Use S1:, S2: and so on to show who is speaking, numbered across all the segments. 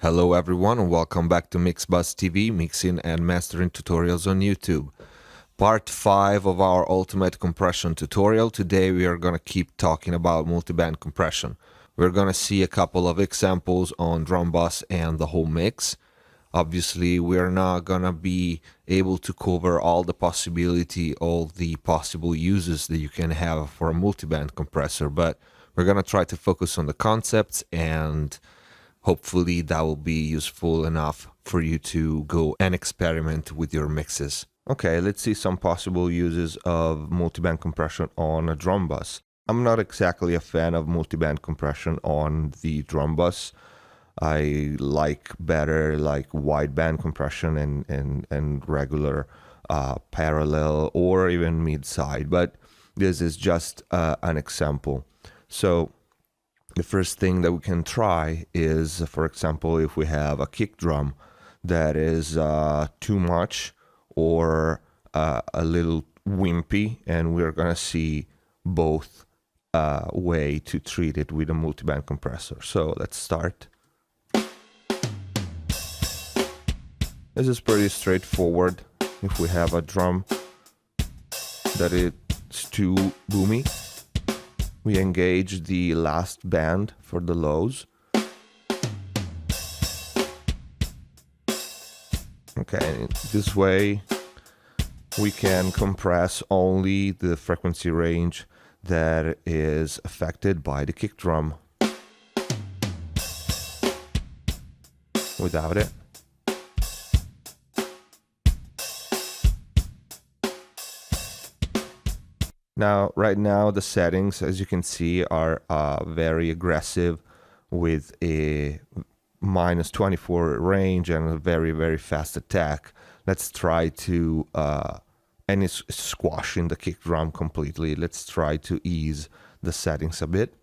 S1: Hello everyone and welcome back to MixBuzz TV, mixing and mastering tutorials on YouTube. Part 5 of our ultimate compression tutorial. Today we are going to keep talking about multiband compression. We're going to see a couple of examples on drum bus and the whole mix. Obviously we're not going to be able to cover all the possible uses that you can have for a multiband compressor, but we're going to try to focus on the concepts, and hopefully that will be useful enough for you to go and experiment with your mixes. Okay, let's see some possible uses of multiband compression on a drum bus. I'm not exactly a fan of multiband compression on the drum bus. I like better like wideband compression and regular parallel or even mid-side, but this is just an example. So the first thing that we can try is, for example, if we have a kick drum that is too much or a little wimpy, and we're gonna see both way to treat it with a multiband compressor. So let's start. This is pretty straightforward. If we have a drum that is too boomy, we engage the last band for the lows. Okay, this way we can compress only the frequency range that is affected by the kick drum. Without it, right now the settings, as you can see, are very aggressive with a -24 range and a very fast attack. Let's try to and it's squashing the kick drum completely. Let's try to ease the settings a bit.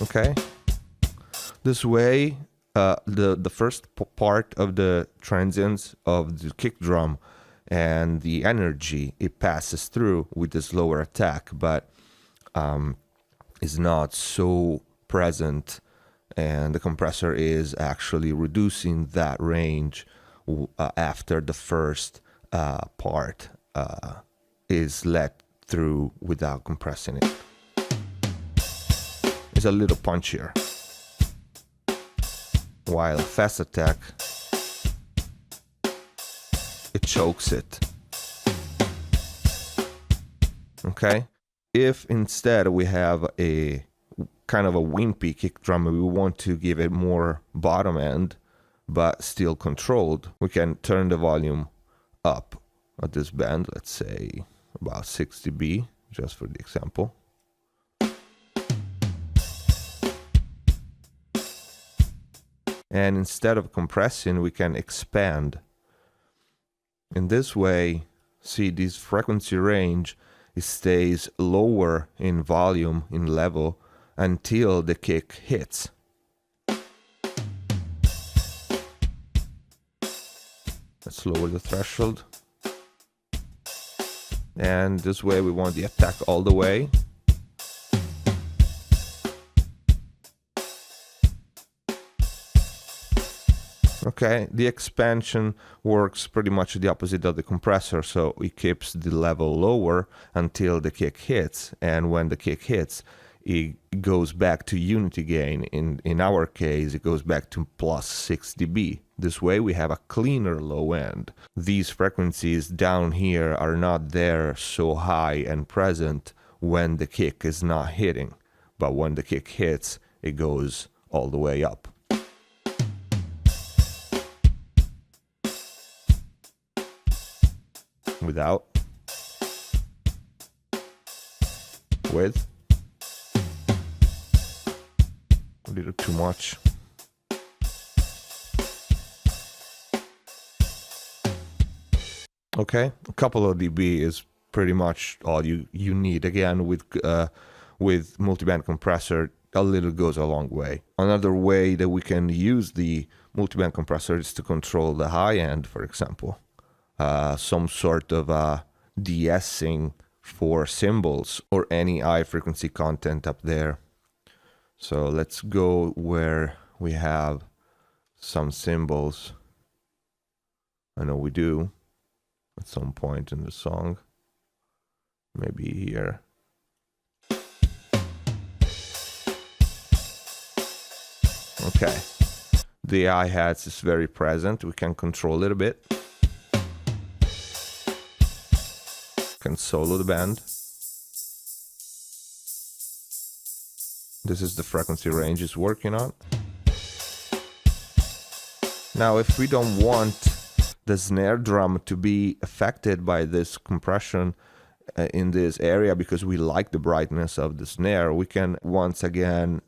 S1: Okay, this way the first part of the transients of the kick drum and the energy, it passes through with the slower attack, but is not so present, and the compressor is actually reducing that range after the first part is let through without compressing it. It's a little punchier, while a fast attack, it chokes it. Okay, if instead we have a kind of a wimpy kick drum, we want to give it more bottom end but still controlled, we can turn the volume up at this band, let's say about 6 dB, just for the example. And instead of compressing, we can expand. In this way, see, this frequency range, it stays lower in volume, in level, until the kick hits. Let's lower the threshold. And this way we want the attack all the way. Okay, the expansion works pretty much the opposite of the compressor, so it keeps the level lower until the kick hits, and when the kick hits, it goes back to unity gain. In our case, it goes back to +6 dB. This way we have a cleaner low end. These frequencies down here are not there so high and present when the kick is not hitting, but when the kick hits, it goes all the way up. Without, with, a little too much. Okay, a couple of dB is pretty much all you need. Again, with multiband compressor, a little goes a long way. Another way that we can use the multiband compressor is to control the high end, for example. Some sort of de-essing for cymbals or any high frequency content up there. So let's go where we have some cymbals. I know we do at some point in the song. Maybe here. Okay. The hi-hats is very present. We can control it a bit. Can solo the band. This is the frequency range it's working on. Now, if we don't want the snare drum to be affected by this compression in this area because we like the brightness of the snare, we can once again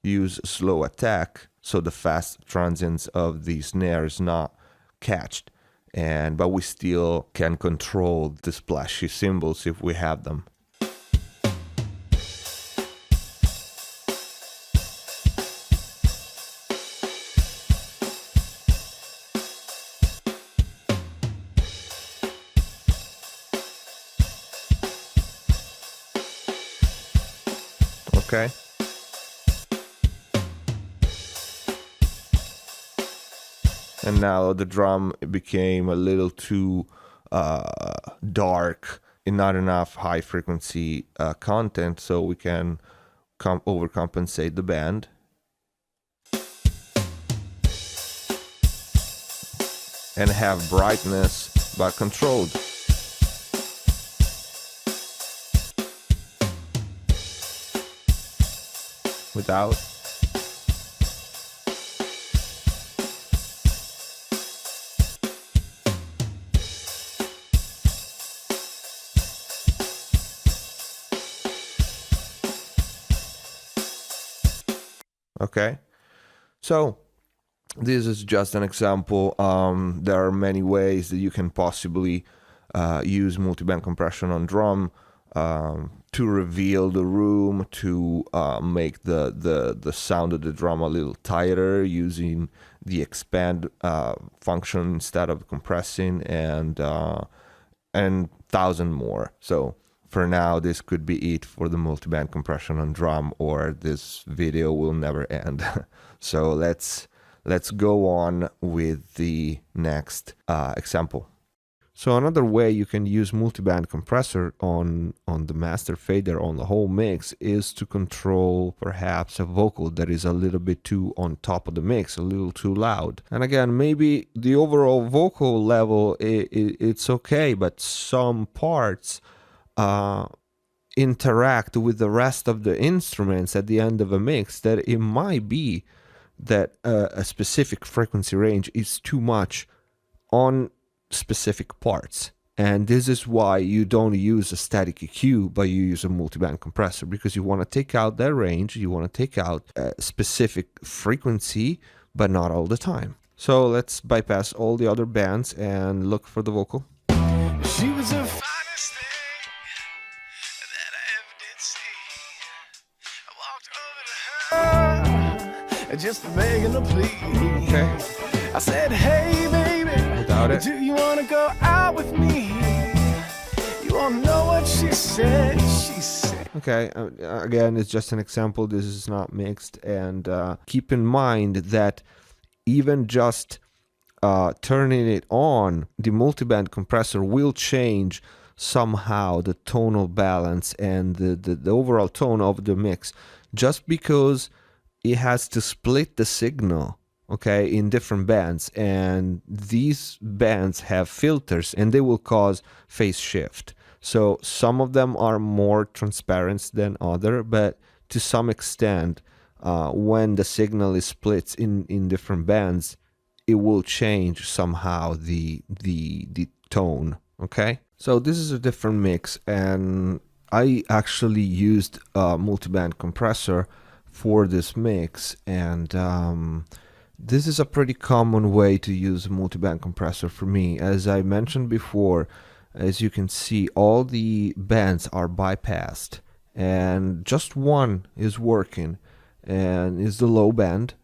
S1: use slow attack so the fast transients of the snare is not catched, but we still can control the splashy cymbals if we have them. Okay. And now the drum became a little too dark and not enough high frequency content, so we can overcompensate the band. And have brightness but controlled. Without. Okay, so this is just an example. There are many ways that you can possibly use multiband compression on drum to reveal the room, to make the sound of the drum a little tighter using the expand function instead of compressing, and 1,000 more. So for now, this could be it for the multiband compression on drum, or this video will never end. So let's go on with the next example. So another way you can use multiband compressor on the master fader on the whole mix is to control perhaps a vocal that is a little bit too on top of the mix, a little too loud. And again, maybe the overall vocal level it's okay, but some parts interact with the rest of the instruments at the end of a mix, that it might be that a specific frequency range is too much on specific parts. And this is why you don't use a static EQ, but you use a multiband compressor, because you want to take out that range, you want to take out a specific frequency, but not all the time. So let's bypass all the other bands and look for the vocal.
S2: She was the finest thing that I ever did see. I walked over to her, just begging a plea.
S1: Okay.
S2: I said, hey baby,
S1: Without it.
S2: do you wanna go out with me? You won't know what she said. She said.
S1: Okay, again, it's just an example. This is not mixed, and keep in mind that even just turning it on, the multiband compressor will change somehow the tonal balance and the overall tone of the mix, just because it has to split the signal, okay, in different bands, and these bands have filters and they will cause phase shift. So some of them are more transparent than other, but to some extent, when the signal is split in different bands, it will change somehow the tone. Okay, so this is a different mix, and I actually used a multiband compressor for this mix, and this is a pretty common way to use a multiband compressor for me. As I mentioned before, as you can see, all the bands are bypassed and just one is working, and is the low band.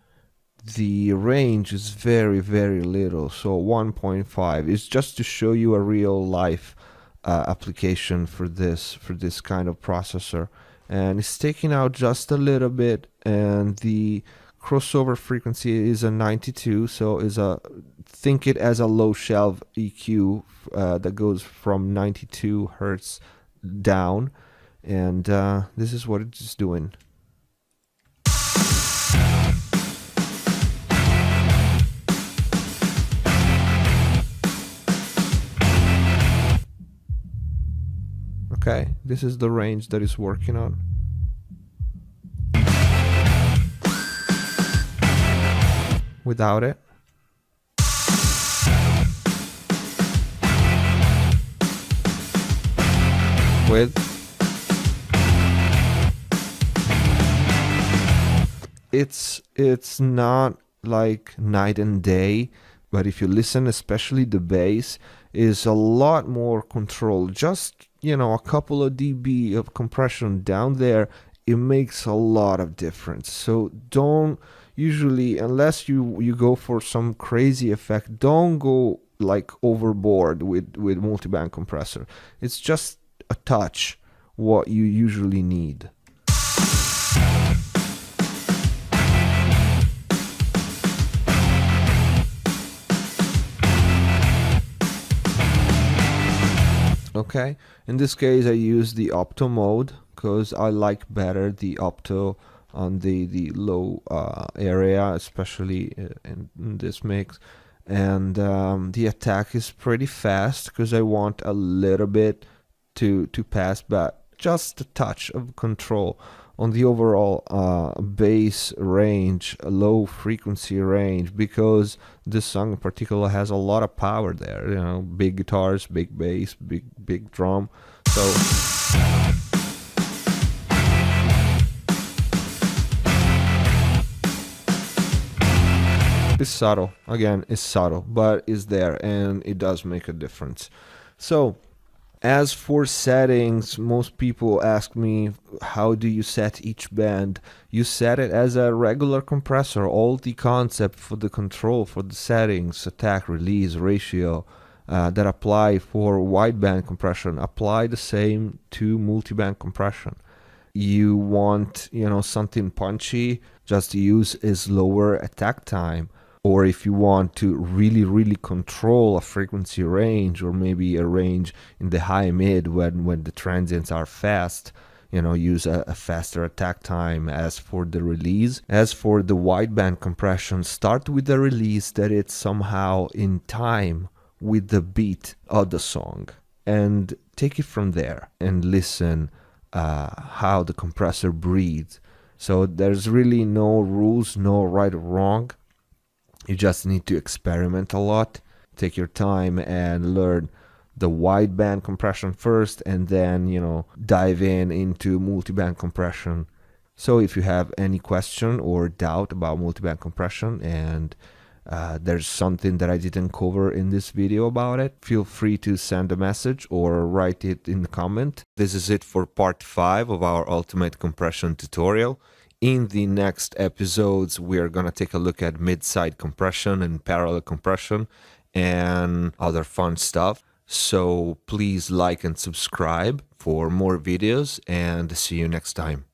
S1: the range is very, very little. So 1.5 is just to show you a real life application for this kind of processor, and it's taking out just a little bit, and the crossover frequency is a 92, so think it as a low shelf EQ that goes from 92 hertz down, and this is what it's doing. Okay, this is the range that it's working on. Without it. With. It's not like night and day, but if you listen, especially the bass is a lot more controlled. Just, a couple of dB of compression down there, it makes a lot of difference. So don't usually, unless you go for some crazy effect, don't go like overboard with multiband compressor. It's just a touch what you usually need. Okay, in this case I use the Opto Mode because I like better the Opto on the low area, especially in this mix. And the attack is pretty fast because I want a little bit to pass, but just a touch of control on the overall bass range, low frequency range, because this song in particular has a lot of power there. Big guitars, big bass, big drum. So it's subtle. Again, it's subtle, but it's there and it does make a difference. So as for settings, most people ask me, how do you set each band? You set it as a regular compressor. All the concept for the control, for the settings, attack, release, ratio that apply for wideband compression apply the same to multiband compression. You want, something punchy, just use a slower attack time. Or if you want to really, really control a frequency range, or maybe a range in the high mid when the transients are fast, use a faster attack time. As for the release, as for the wideband compression, start with a release that it's somehow in time with the beat of the song, and take it from there and listen how the compressor breathes. So there's really no rules, no right or wrong. You just need to experiment a lot, take your time and learn the wideband compression first, and then, dive into multiband compression. So if you have any question or doubt about multiband compression, and there's something that I didn't cover in this video about it, feel free to send a message or write it in the comment. This is it for part 5 of our ultimate compression tutorial. In the next episodes, we're going to take a look at mid-side compression and parallel compression and other fun stuff. So please like and subscribe for more videos, and see you next time.